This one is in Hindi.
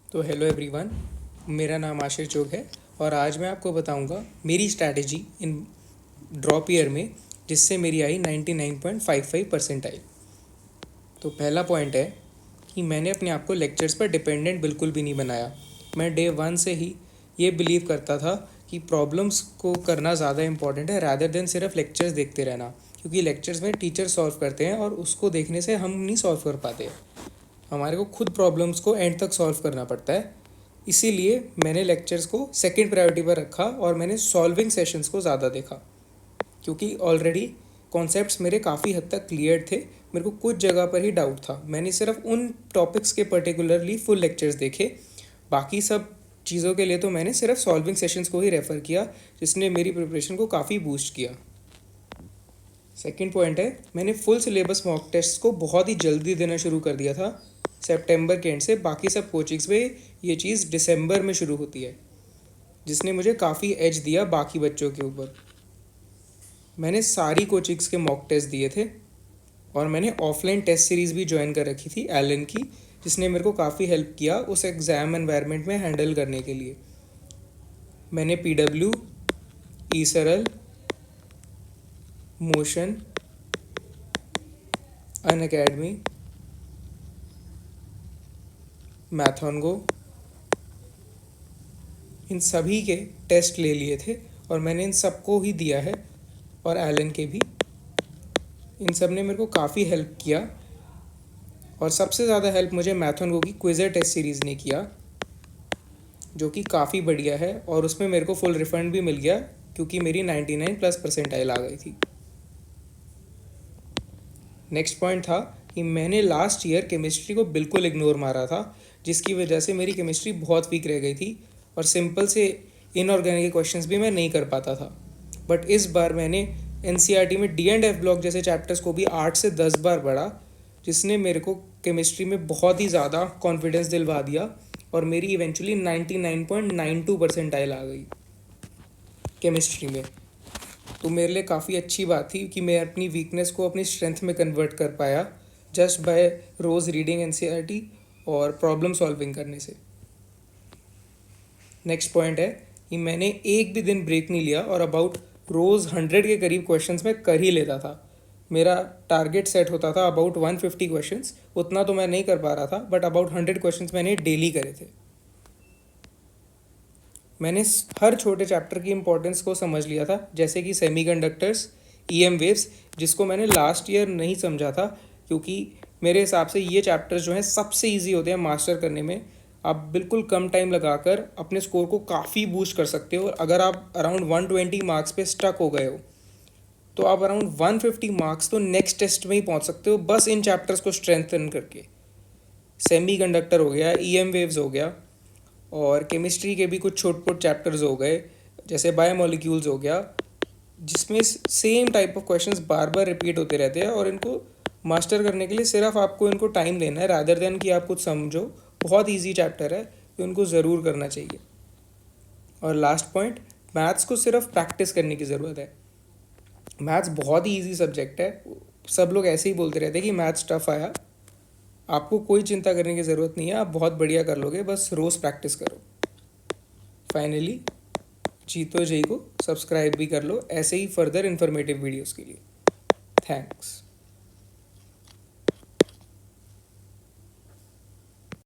तो हेलो एवरीवन, मेरा नाम आशीष जोग है और आज मैं आपको बताऊंगा मेरी स्ट्रैटेजी इन ड्रॉप ईयर में जिससे मेरी आई 99.55% आई। तो पहला पॉइंट है कि मैंने अपने आप को लेक्चर्स पर डिपेंडेंट बिल्कुल भी नहीं बनाया। मैं डे वन से ही ये बिलीव करता था कि प्रॉब्लम्स को करना ज़्यादा इंपॉर्टेंट है रैदर देन सिर्फ लेक्चर्स देखते रहना, क्योंकि लेक्चर्स में टीचर सॉल्व करते हैं और उसको देखने से हम नहीं सॉल्व कर पाते। हमारे को खुद प्रॉब्लम्स को एंड तक सॉल्व करना पड़ता है। इसीलिए मैंने लेक्चर्स को सेकंड प्रायोरिटी पर रखा और मैंने सॉल्विंग सेशंस को ज़्यादा देखा, क्योंकि ऑलरेडी कॉन्सेप्ट्स मेरे काफ़ी हद तक क्लियर थे। मेरे को कुछ जगह पर ही डाउट था। मैंने सिर्फ उन टॉपिक्स के पर्टिकुलरली फुल लेक्चर्स देखे, बाकी सब चीज़ों के लिए तो मैंने सिर्फ सॉल्विंग सेशंस को ही रेफ़र किया, जिसने मेरी प्रिपरेशन को काफ़ी बूस्ट किया। सेकेंड पॉइंट है, मैंने फुल सिलेबस मॉक टेस्ट को बहुत ही जल्दी देना शुरू कर दिया था सितंबर के एंड से। बाकी सब कोचिंग्स में ये चीज़ दिसंबर में शुरू होती है, जिसने मुझे काफ़ी एज दिया बाकी बच्चों के ऊपर। मैंने सारी कोचिंग्स के मॉक टेस्ट दिए थे और मैंने ऑफलाइन टेस्ट सीरीज़ भी ज्वाइन कर रखी थी एलन की, जिसने मेरे को काफ़ी हेल्प किया उस एग्ज़ाम एनवायरनमेंट में हैंडल करने के लिए। मैंने PW, ई सरल, मोशन, अनअकैडमी, मैथॉनगो, इन सभी के टेस्ट ले लिए थे और मैंने इन सबको ही दिया है, और एलन के भी। इन सब ने मेरे को काफ़ी हेल्प किया और सबसे ज़्यादा हेल्प मुझे मैथॉनगो की क्विज़र टेस्ट सीरीज़ ने किया, जो कि काफ़ी बढ़िया है। और उसमें मेरे को फुल रिफंड भी मिल गया क्योंकि मेरी 99+ परसेंटाइल आ गई थी। नेक्स्ट पॉइंट था कि मैंने लास्ट ईयर केमिस्ट्री को बिल्कुल इग्नोर मारा था, जिसकी वजह से मेरी केमिस्ट्री बहुत वीक रह गई थी और सिंपल से इनऑर्गेनिक क्वेश्चंस भी मैं नहीं कर पाता था। बट इस बार मैंने NCERT में D&F ब्लॉक जैसे चैप्टर्स को भी 8 से 10 बार पढ़ा, जिसने मेरे को केमिस्ट्री में बहुत ही ज़्यादा कॉन्फिडेंस दिलवा दिया और मेरी इवेंचुअली 99.92 परसेंटाइल आ गई केमिस्ट्री में। तो मेरे लिए काफ़ी अच्छी बात थी कि मैं अपनी वीकनेस को अपनी स्ट्रेंथ में कन्वर्ट कर पाया जस्ट बाय रोज़ रीडिंग NCERT और प्रॉब्लम सॉल्विंग करने से। नेक्स्ट पॉइंट है कि मैंने एक भी दिन ब्रेक नहीं लिया और अबाउट रोज़ 100 के करीब क्वेश्चंस मैं कर ही लेता था। मेरा टारगेट सेट होता था अबाउट 150 क्वेश्चंस, उतना तो मैं नहीं कर पा रहा था, बट अबाउट 100 क्वेश्चंस मैंने डेली करे थे। मैंने हर छोटे चैप्टर की इंपॉर्टेंस को समझ लिया था, जैसे कि सेमीकंडक्टर्स, EM वेव्स, जिसको मैंने लास्ट ईयर नहीं समझा था, क्योंकि मेरे हिसाब से ये चैप्टर्स जो हैं सबसे ईजी होते हैं मास्टर करने में। आप बिल्कुल कम टाइम लगाकर अपने स्कोर को काफ़ी बूस्ट कर सकते हो। अगर आप अराउंड 120 मार्क्स पे स्टक हो गए हो तो आप अराउंड 150 मार्क्स तो नेक्स्ट टेस्ट में ही पहुंच सकते हो, बस इन चैप्टर्स को स्ट्रेंथन करके। सेमीकंडक्टर हो गया, EM वेव्स हो गया, और केमिस्ट्री के भी कुछ छोटे छोटे चैप्टर्स हो गए, जैसे बायोमोलिक्यूल्स हो गया, जिसमें same type of questions bar bar repeat होते रहते हैं और इनको मास्टर करने के लिए सिर्फ आपको इनको टाइम देना है रादर देन कि आप कुछ समझो। बहुत इजी चैप्टर है तो इनको ज़रूर करना चाहिए। और लास्ट पॉइंट, मैथ्स को सिर्फ प्रैक्टिस करने की ज़रूरत है। मैथ्स बहुत ही ईजी सब्जेक्ट है। सब लोग ऐसे ही बोलते रहते हैं कि मैथ्स टफ आया। आपको कोई चिंता करने की ज़रूरत नहीं है, आप बहुत बढ़िया कर लोगे, बस रोज़ प्रैक्टिस करो। फाइनली, जीतो जय को सब्सक्राइब भी कर लो ऐसे ही फर्दर इन्फॉर्मेटिव वीडियोस के लिए। थैंक्स।